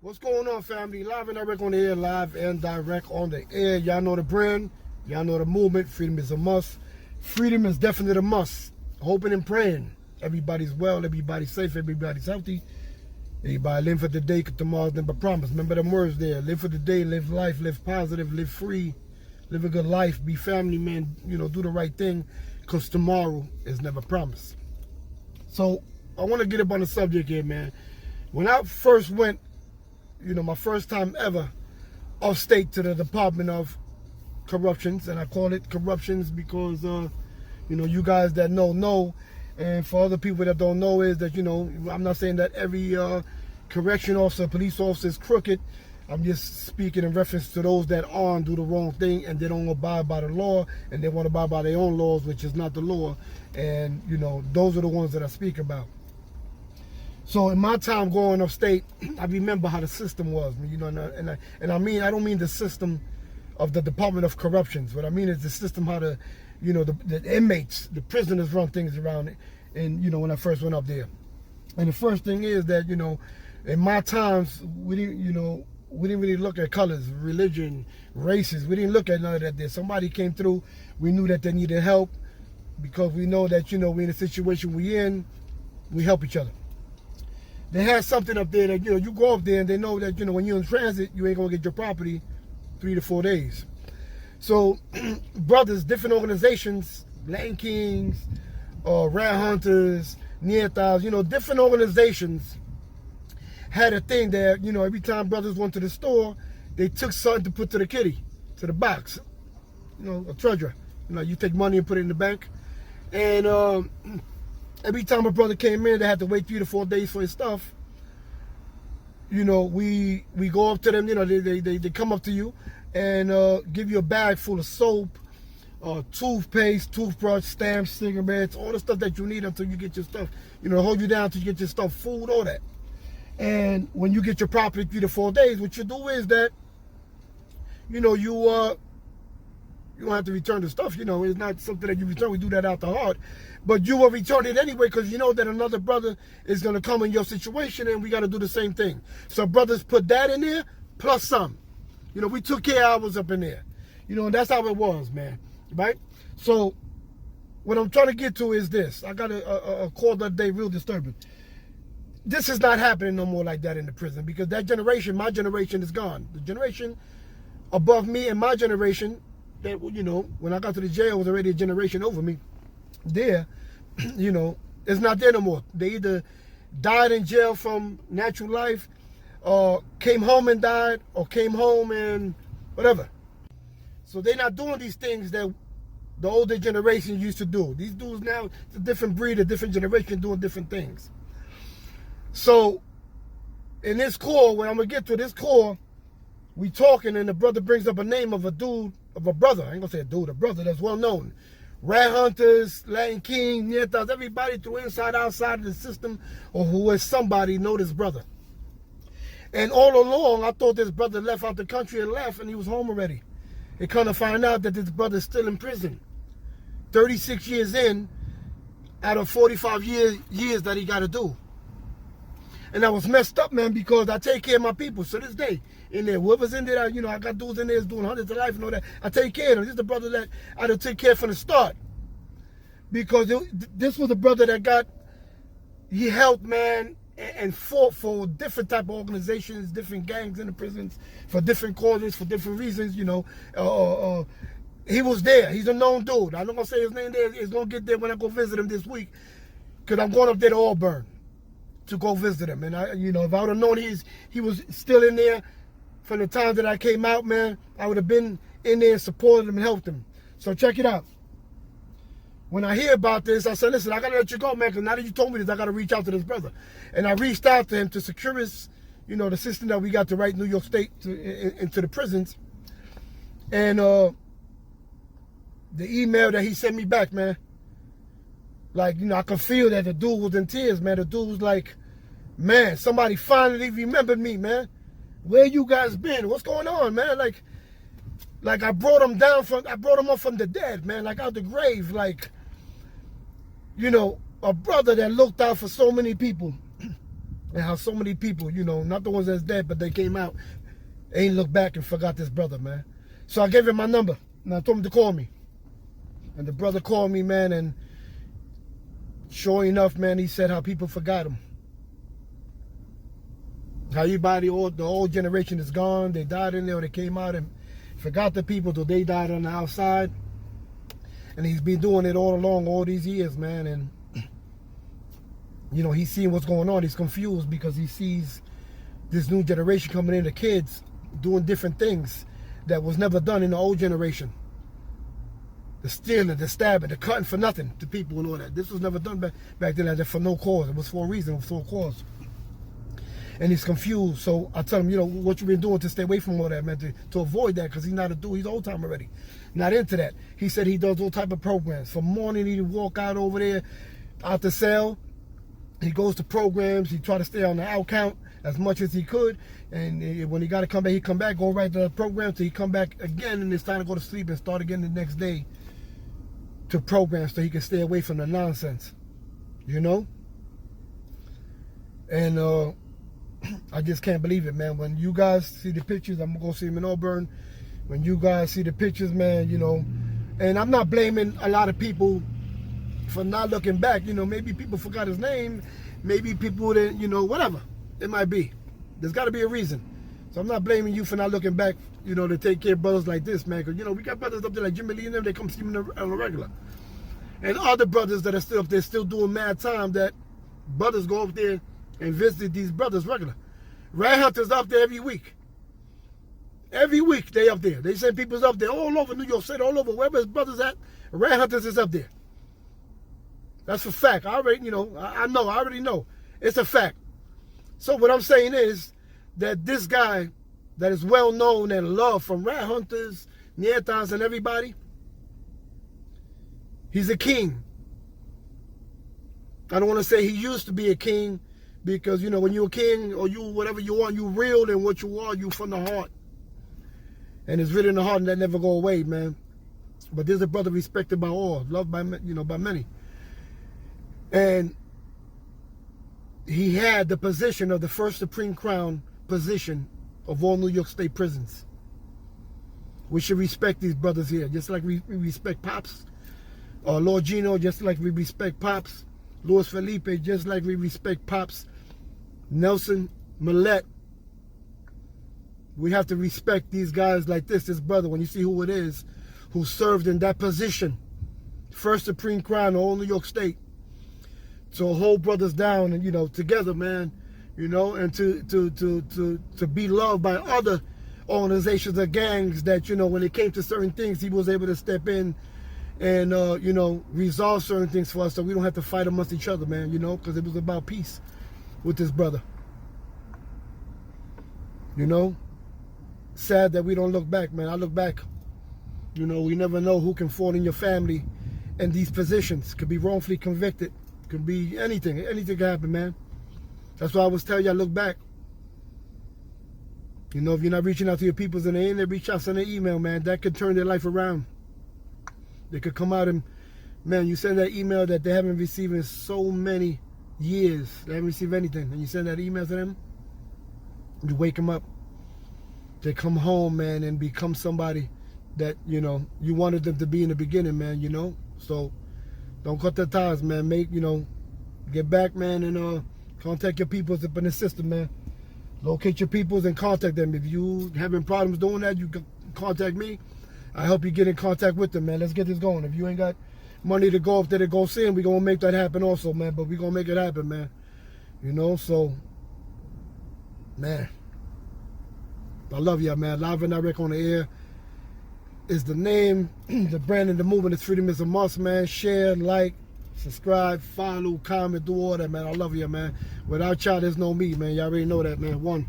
What's going on, family? Live and direct on the air, live and direct on the air. Y'all know the brand, y'all know the movement. Freedom is a must. Freedom is definitely a must. Hoping and praying everybody's well, everybody's safe, everybody's healthy. Everybody live for the day, because tomorrow's never promised. Remember them words there. Live for the day, live life, live positive, live free, live a good life, be family, man. Do the right thing, because tomorrow is never promised. So I want to get up on the subject here, man. When I first went, my first time ever off state to the Department of Corruptions, and I call it corruptions because, you guys that know, and for other people that don't know is that, I'm not saying that every correction officer, police officer is crooked. I'm just speaking in reference to those that are and do the wrong thing and they don't abide by the law and they want to abide by their own laws, which is not the law. And, those are the ones that I speak about. So in my time going upstate, I remember how the system was, and I don't mean the system of the Department of Corruptions. What I mean is the system how the inmates, the prisoners run things around it. And, when I first went up there. And the first thing is that, in my times, we didn't really look at colors, religion, races. We didn't look at none of that there. Somebody came through, we knew that they needed help because we know that, we in a situation we in, we help each other. They had something up there that, you go up there and they know that, when you're in transit, you ain't going to get your property 3 to 4 days. So, brothers, different organizations, Latin Kings, Rat Hunters, Neanderthals, different organizations had a thing that, every time brothers went to the store, they took something to put to the kitty, to the box, a treasure. You take money and put it in the bank. And every time a brother came in, they had to wait 3 to 4 days for his stuff. We go up to them, they come up to you and give you a bag full of soap, toothpaste, toothbrush, stamps, cigarettes, all the stuff that you need until you get your stuff, hold you down until you get your stuff, food, all that. And when you get your property 3 to 4 days, what you do is that, you don't have to return the stuff. It's not something that you return. We do that out the heart. But you will return it anyway because you know that another brother is going to come in your situation and we got to do the same thing. So brothers put that in there plus some. We took care of ours up in there. And that's how it was, man. Right? So what I'm trying to get to is this. I got a call the other day, real disturbing. This is not happening no more like that in the prison because that generation, my generation, is gone. The generation above me and my generation, that, when I got to the jail, was already a generation over me. There, it's not there no more. They either died in jail from natural life, or came home and died, or came home and whatever. So they're not doing these things that the older generation used to do. These dudes now, it's a different breed, a different generation doing different things. So in this call, when I'm going to get to this call, we talking and the brother brings up a name of a dude, of a brother. I ain't going to say a dude, a brother that's well known. Rat Hunters, Latin King, Neanderthals, everybody through inside, outside of the system, or who is somebody know this brother. And all along, I thought this brother left out the country and left and he was home already. It kind of find out that this brother's still in prison. 36 years in, out of 45 years that he got to do. And I was messed up, man, because I take care of my people. So this day, in there, whoever's in there, I got dudes in there doing hundreds of life and all that. I take care of them. This is the brother that I had to take care of from the start. Because this was the brother that he helped, man, and fought for different type of organizations, different gangs in the prisons, for different causes, for different reasons, he was there. He's a known dude. I'm not going to say his name there. He's going to get there when I go visit him this week. Because I'm going up there to Auburn to go visit him. And if I would have known he was still in there from the time that I came out, man, I would have been in there and supported him and helped him. So check it out. When I hear about this, I said, listen, I got to let you go, man, because now that you told me this, I got to reach out to this brother. And I reached out to him to secure his, the system that we got to write New York State into the prisons. And the email that he sent me back, man, like, I could feel that the dude was in tears, man. The dude was like, man, somebody finally remembered me, man. Where you guys been? What's going on, man? Like I brought him up from the dead, man, like out the grave, like, a brother that looked out for so many people. And how so many people, you know, not the ones that's dead, but they came out, ain't looked back and forgot this brother, man. So I gave him my number, and I told him to call me. And the brother called me, man, and sure enough, man, he said how people forgot him. How everybody, the old generation is gone. They died in there, or they came out and forgot the people till they died on the outside. And he's been doing it all along, all these years, man. And, you know, he's seeing what's going on. He's confused because he sees this new generation coming in, the kids, doing different things that was never done in the old generation. The stealing, the stabbing, the cutting for nothing to people and all that. This was never done back then for no cause. It was for a reason, it was for a cause. And he's confused. So I tell him, you know, what you've been doing to stay away from all that, man, to avoid that, because he's not a dude. He's old time already. Not into that. He said he does all type of programs. From morning, he'd walk out over there, out the cell. He goes to programs. He try to stay on the out count as much as he could. And when he got to come back, he'd come back, go right to the program till he come back again, and it's time to go to sleep and start again the next day to programs so he can stay away from the nonsense, you know? And I just can't believe it, man. When you guys see the pictures, I'm going to go see him in Auburn. When you guys see the pictures, man, you know, and I'm not blaming a lot of people for not looking back. You know, maybe people forgot his name. Maybe people didn't, you know, whatever it might be. There's got to be a reason. So I'm not blaming you for not looking back, you know, to take care of brothers like this, man. Because, you know, we got brothers up there like Jimmy Lee and them. They come see me on a regular. And other brothers that are still up there still doing mad time, that brothers go up there and visit these brothers regular. Rat Hunters up there every week. Every week they up there. They send people up there all over New York City, all over, wherever his brothers at. Rat Hunters is up there. That's a fact. I already, you know, I know. I already know. It's a fact. So what I'm saying is that this guy that is well known and loved from Rat Hunters, Nietas, and everybody, he's a king. I don't want to say he used to be a king, because, you know, when you're a king or you whatever you want, you real in what you are, you from the heart. And it's written in the heart, and that never go away, man. But there's a brother respected by all, loved by, you know, by many. And he had the position of the first Supreme Crown position of all New York State prisons. We should respect these brothers here, just like we respect Pops. Lord Gino, just like we respect Pops. Luis Felipe, just like we respect Pops. Nelson Millette. We have to respect these guys like this brother, when you see who it is, who served in that position. First Supreme Crown of all New York State. So hold brothers down and, you know, together, man, you know, and to be loved by other organizations or gangs that, you know, when it came to certain things, he was able to step in and, you know, resolve certain things for us so we don't have to fight amongst each other, man, you know, because it was about peace with this brother. You know? Sad that we don't look back, man. I look back. You know, we never know who can fall in your family in these positions. Could be wrongfully convicted. Could be anything. Anything can happen, man. That's why I always tell you, I look back. You know, if you're not reaching out to your peoples in the end, they reach out, send an email, man. That could turn their life around. They could come out and, man, you send that email that they haven't received in so many years. They haven't received anything. And you send that email to them, you wake them up. They come home, man, and become somebody that, you know, you wanted them to be in the beginning, man, you know? So don't cut their ties, man. You know, get back, man, and contact your peoples up in the system, man. Locate your peoples and contact them. If you having problems doing that, you can contact me. I help you get in contact with them, man. Let's get this going. If you ain't got money to go up there to go see them, we're going to make that happen also, man. But we're going to make it happen, man. You know, so, man, I love y'all, man. Live and direct on the air is the name. The brand and the movement is Freedom is a Must, man. Share, like, subscribe, follow, comment, do all that, man. I love you, man. Without y'all, there's no me, man. Y'all already know that, man. One.